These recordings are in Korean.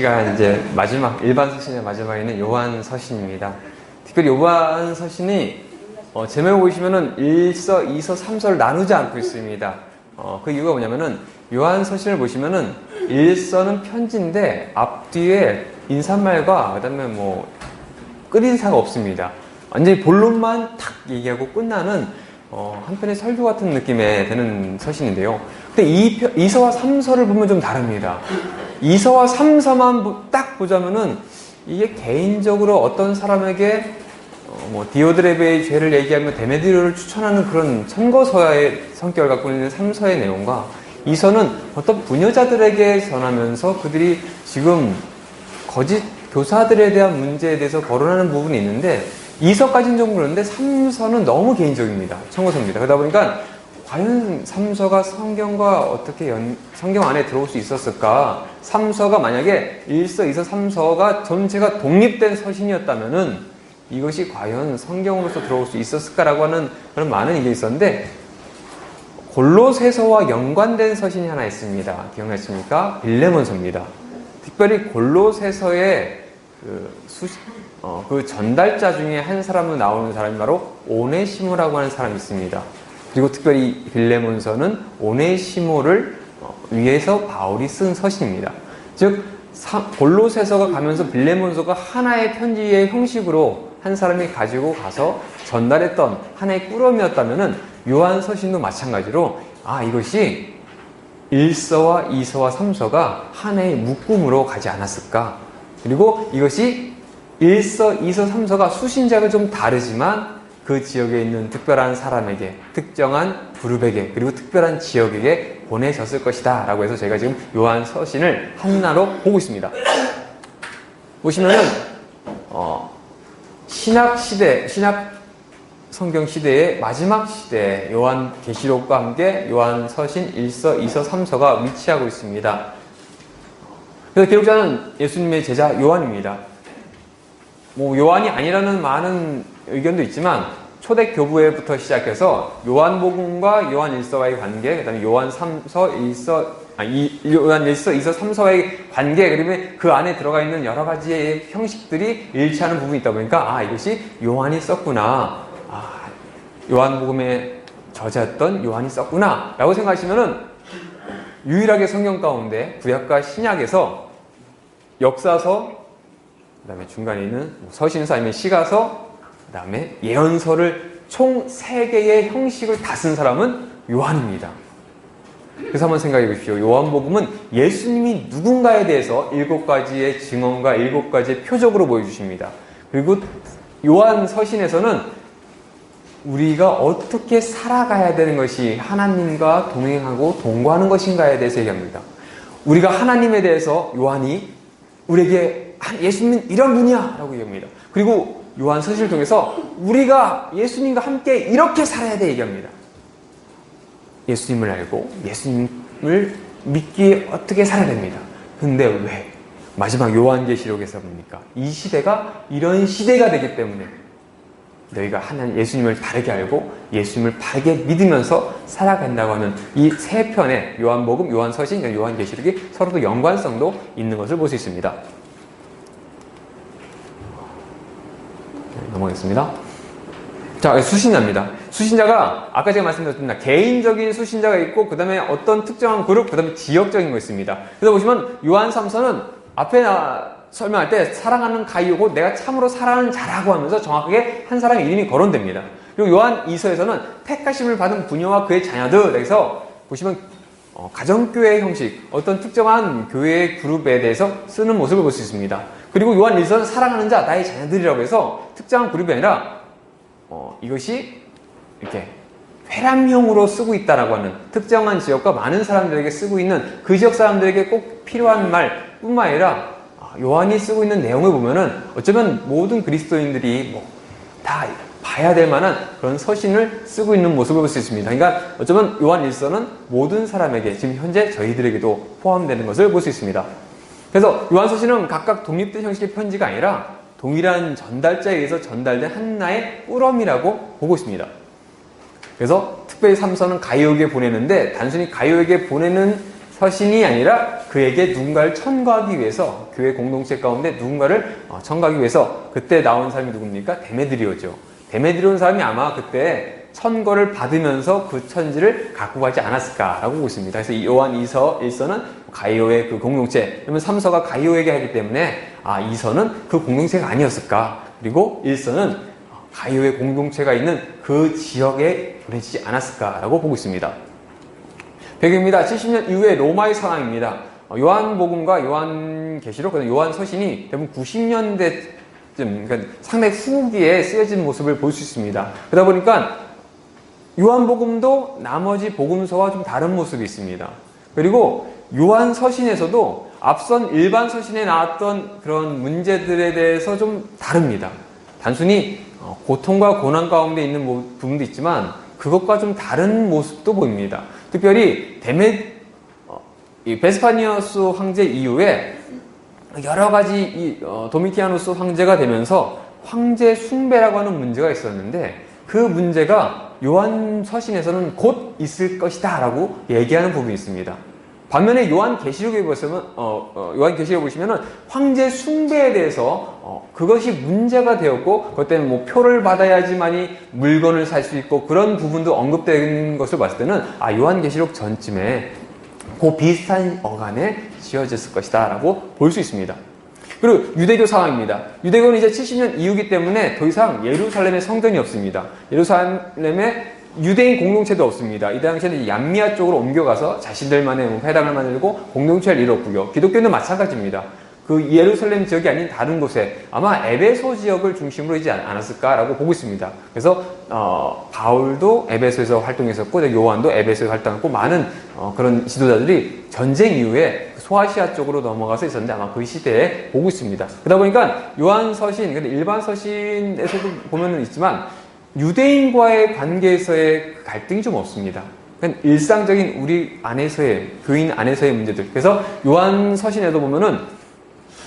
저희가 이제 마지막, 일반 서신의 마지막에는 요한 서신입니다. 특별히 요한 서신이, 제목을 보시면은 1서, 2서, 3서를 나누지 않고 있습니다. 그 이유가 뭐냐면은, 요한 서신을 보시면은 1서는 편지인데, 앞뒤에 인사말과, 그 다음에 끝인사가 없습니다. 완전히 본론만 탁 얘기하고 끝나는, 한편의 설교 같은 느낌의 되는 서신인데요. 근데 2서와 3서를 보면 좀 다릅니다. 2서와 3서만 딱 보자면은 이게 개인적으로 어떤 사람에게 디오드레베의 죄를 얘기하며 데메드리오를 추천하는 그런 선거서의 성격을 갖고 있는 3서의 내용과 2서는 어떤 부녀자들에게 전하면서 그들이 지금 거짓 교사들에 대한 문제에 대해서 거론하는 부분이 있는데 2서까지는 좀 그런데 3서는 너무 개인적입니다. 청구서입니다. 그러다 보니까 과연 3서가 성경과 어떻게 성경 안에 들어올 수 있었을까? 3서가 만약에 1서, 2서, 3서가 전체가 독립된 서신이었다면은 이것이 과연 성경으로서 들어올 수 있었을까라고 하는 그런 많은 얘기가 있었는데 골로새서와 연관된 서신이 하나 있습니다. 기억나십니까? 빌레몬서입니다. 특별히 골로새서의 그 전달자 중에 한 사람으로 나오는 사람이 바로 오네시모라고 하는 사람이 있습니다. 그리고 특별히 빌레몬서는 오네시모를 위해서 바울이 쓴 서신입니다. 즉 골로새서가 가면서 빌레몬서가 하나의 편지의 형식으로 한 사람이 가지고 가서 전달했던 하나의 꾸러미였다면은 요한 서신도 마찬가지로 이것이 1서와 2서와 3서가 하나의 묶음으로 가지 않았을까? 그리고 이것이 1서, 2서, 3서가 수신자가 좀 다르지만 그 지역에 있는 특별한 사람에게, 특정한 그룹에게, 그리고 특별한 지역에게 보내졌을 것이다 라고 해서 저희가 지금 요한 서신을 하나로 보고 있습니다. 보시면은 신약 성경 시대의 마지막 시대에 요한 계시록과 함께 요한 서신 1서, 2서, 3서가 위치하고 있습니다. 그래서 기록자는 예수님의 제자 요한입니다. 요한이 아니라는 많은 의견도 있지만 초대 교부회부터 시작해서 요한복음과 요한 1서와의 관계, 그다음에 요한 3서, 요한 1서, 2서, 3서와의 관계, 그리고 그 안에 들어가 있는 여러 가지의 형식들이 일치하는 부분이 있다 보니까 이것이 요한이 썼구나, 요한복음의 저자였던 요한이 썼구나 라고 생각하시면은 유일하게 성경 가운데 구약과 신약에서 역사서, 그 다음에 중간에 있는 서신서 아니면 시가서, 그 다음에 예언서를 총 3개의 형식을 다 쓴 사람은 요한입니다. 그래서 한번 생각해 보십시오. 요한복음은 예수님이 누군가에 대해서 7가지의 증언과 7가지의 표적으로 보여주십니다. 그리고 요한 서신에서는 우리가 어떻게 살아가야 되는 것이 하나님과 동행하고 동거하는 것인가에 대해서 얘기합니다. 우리가 하나님에 대해서 요한이 우리에게 예수님은 이런 분이야 라고 얘기합니다. 그리고 요한 서신을 통해서 우리가 예수님과 함께 이렇게 살아야 돼 얘기합니다. 예수님을 알고 예수님을 믿기에 어떻게 살아야 됩니다. 근데 왜? 마지막 요한계시록에서 뭡니까? 이 시대가 이런 시대가 되기 때문에 너희가 하나님 예수님을 바르게 알고 예수님을 바르게 믿으면서 살아간다고 하는 이 3편의 요한복음, 요한서신, 요한계시록이 서로도 연관성도 있는 것을 볼 수 있습니다. 넘어가겠습니다. 자, 수신자입니다. 수신자가 아까 제가 말씀드렸습니다. 개인적인 수신자가 있고 그 다음에 어떤 특정한 그룹, 그 다음에 지역적인 거 있습니다. 그래서 보시면 요한 3서는 앞에 설명할 때 사랑하는 가이오고 내가 참으로 사랑하는 자라고 하면서 정확하게 한 사람의 이름이 거론됩니다. 그리고 요한 2서에서는 택하심을 받은 부녀와 그의 자녀들에서 보시면 가정교회 형식, 어떤 특정한 교회 그룹에 대해서 쓰는 모습을 볼 수 있습니다. 그리고 요한 1서는 사랑하는 자, 나의 자녀들이라고 해서 특정한 그룹이 아니라 이것이 이렇게 회람형으로 쓰고 있다라고 하는 특정한 지역과 많은 사람들에게 쓰고 있는 그 지역 사람들에게 꼭 필요한 말뿐만 아니라 요한이 쓰고 있는 내용을 보면은 어쩌면 모든 그리스도인들이 다 봐야 될 만한 그런 서신을 쓰고 있는 모습을 볼 수 있습니다. 그러니까 어쩌면 요한 1서는 모든 사람에게 지금 현재 저희들에게도 포함되는 것을 볼 수 있습니다. 그래서 요한 서신은 각각 독립된 형식의 편지가 아니라 동일한 전달자에 의해서 전달된 하나의 꾸러미라고 보고 있습니다. 그래서 특별히 3서는 가이오에게 보내는데 단순히 가이오에게 보내는 서신이 아니라 그에게 누군가를 천거하기 위해서, 교회 공동체 가운데 누군가를 천거하기 위해서 그때 나온 사람이 누굽니까? 데메드리오죠. 데메드리온 사람이 아마 그때 천거를 받으면서 그 천지를 갖고 가지 않았을까라고 보고 있습니다. 그래서 요한 2서, 1서는 가이오의 그 공동체, 그러면 3서가 가이오에게 하기 때문에 2서는 그 공동체가 아니었을까. 그리고 1서는 가이오의 공동체가 있는 그 지역에 보내지지 않았을까라고 보고 있습니다. 배경입니다. 70년 이후의 로마의 상황입니다. 요한복음과 요한계시록, 요한서신이 대부분 90년대쯤, 그러니까 상당히 후기에 쓰여진 모습을 볼 수 있습니다. 그러다 보니까 요한복음도 나머지 복음서와 좀 다른 모습이 있습니다. 그리고 요한서신에서도 앞선 일반 서신에 나왔던 그런 문제들에 대해서 좀 다릅니다. 단순히 고통과 고난 가운데 있는 부분도 있지만 그것과 좀 다른 모습도 보입니다. 특별히 베스파니어스 황제 이후에 여러 가지 도미티아누스 황제가 되면서 황제 숭배라고 하는 문제가 있었는데 그 문제가 요한 서신에서는 곧 있을 것이다 라고 얘기하는 부분이 있습니다. 반면에 요한계시록에 보시면은 황제 숭배에 대해서 그것이 문제가 되었고 그것 때문에 뭐 표를 받아야지만이 물건을 살 수 있고 그런 부분도 언급된 것을 봤을 때는 요한계시록 전쯤에 그 비슷한 어간에 지어졌을 것이다 라고 볼 수 있습니다. 그리고 유대교 상황입니다. 유대교는 이제 70년 이후이기 때문에 더 이상 예루살렘에 성전이 없습니다. 예루살렘에 유대인 공동체도 없습니다. 이 당시에는 얌미아 쪽으로 옮겨가서 자신들만의 회당을 만들고 공동체를 이뤘고요. 기독교는 마찬가지입니다. 그 예루살렘 지역이 아닌 다른 곳에 아마 에베소 지역을 중심으로 하지 않았을까라고 보고 있습니다. 그래서 바울도 에베소에서 활동했었고 요한도 에베소에서 활동했고 많은 그런 지도자들이 전쟁 이후에 소아시아 쪽으로 넘어가서 있었는데 아마 그 시대에 보고 있습니다. 그러다 보니까 요한 서신, 일반 서신에서도 보면은 있지만 유대인과의 관계에서의 갈등이 좀 없습니다. 그러니까 일상적인 우리 안에서의, 교인 안에서의 문제들. 그래서 요한 서신에도 보면은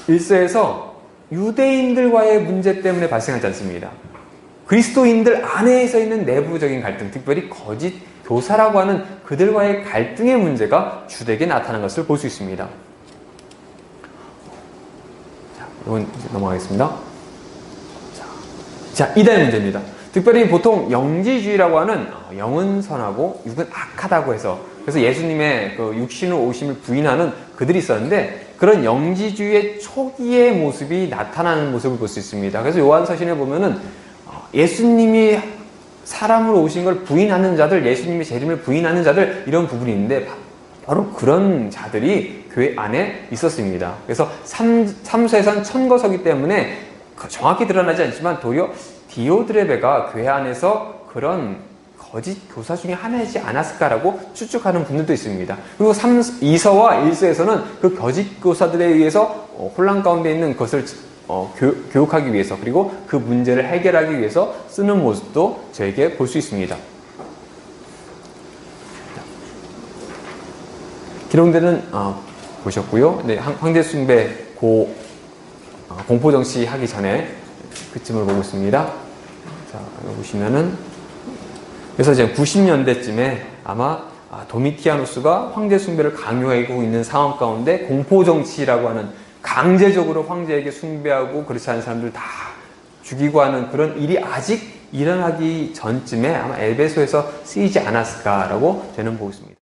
1서에서 유대인들과의 문제 때문에 발생하지 않습니다. 그리스도인들 안에서 있는 내부적인 갈등, 특별히 거짓 교사라고 하는 그들과의 갈등의 문제가 주되게 나타난 것을 볼 수 있습니다. 자, 이건 이제 넘어가겠습니다. 자, 이달 문제입니다. 특별히 보통 영지주의라고 하는 영은 선하고 육은 악하다고 해서 그래서 예수님의 그 육신을 오심을 부인하는 그들이 있었는데 그런 영지주의의 초기의 모습이 나타나는 모습을 볼 수 있습니다. 그래서 요한서신에 보면은 예수님이 사람으로 오신 걸 부인하는 자들, 예수님의 재림을 부인하는 자들 이런 부분이 있는데 바로 그런 자들이 교회 안에 있었습니다. 그래서 3서에선 천거서기 때문에 정확히 드러나지 않지만 도리어 디오드레베가 교회 안에서 그런 거짓 교사 중에 하나이지 않았을까라고 추측하는 분들도 있습니다. 그리고 2서와 1서에서는 그 거짓 교사들에 의해서 혼란 가운데 있는 것을 교육하기 위해서 그리고 그 문제를 해결하기 위해서 쓰는 모습도 저에게 볼 수 있습니다. 기록되는 보셨고요. 네, 황제 숭배 공포정치 하기 전에 그쯤을 보고 있습니다. 자, 여기 보시면은 그래서 이제 90년대쯤에 아마 도미티아누스가 황제 숭배를 강요하고 있는 상황 가운데 공포정치라고 하는 강제적으로 황제에게 숭배하고 그렇지 않은 사람들 다 죽이고 하는 그런 일이 아직 일어나기 전쯤에 아마 에베소에서 쓰이지 않았을까라고 저는 보고 있습니다.